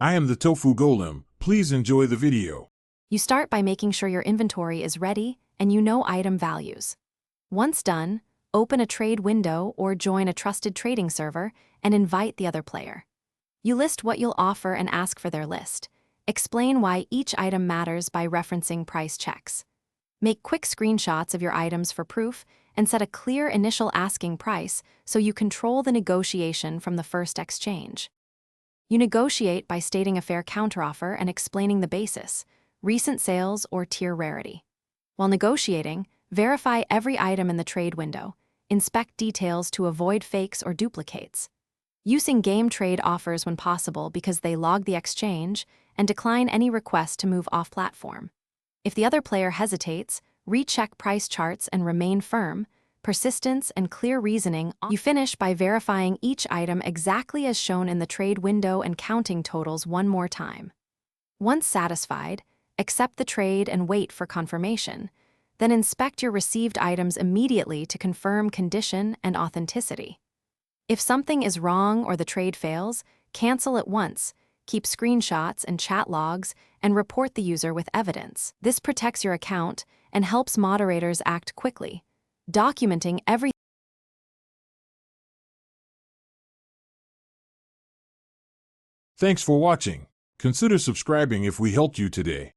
I am the Tofu Golem. Please enjoy the video. You start by making sure your inventory is ready and you know item values. Once done, open a trade window or join a trusted trading server and invite the other player. You list what you'll offer and ask for their list. Explain why each item matters by referencing price checks. Make quick screenshots of your items for proof and set a clear initial asking price so you control the negotiation from the first exchange. You negotiate by stating a fair counteroffer and explaining the basis, recent sales or tier rarity. While negotiating, verify every item in the trade window. Inspect details to avoid fakes or duplicates. Use in-game trade offers when possible because they log the exchange, and decline any request to move off-platform. If the other player hesitates, recheck price charts and remain firm. Persistence and clear reasoning. You finish by verifying each item exactly as shown in the trade window and counting totals one more time. Once satisfied, accept the trade and wait for confirmation. Then inspect your received items immediately to confirm condition and authenticity. If something is wrong or the trade fails, cancel at once. Keep screenshots and chat logs and report the user with evidence. This protects your account and helps moderators act quickly, documenting every. Thanks for watching. Consider subscribing if we helped you today.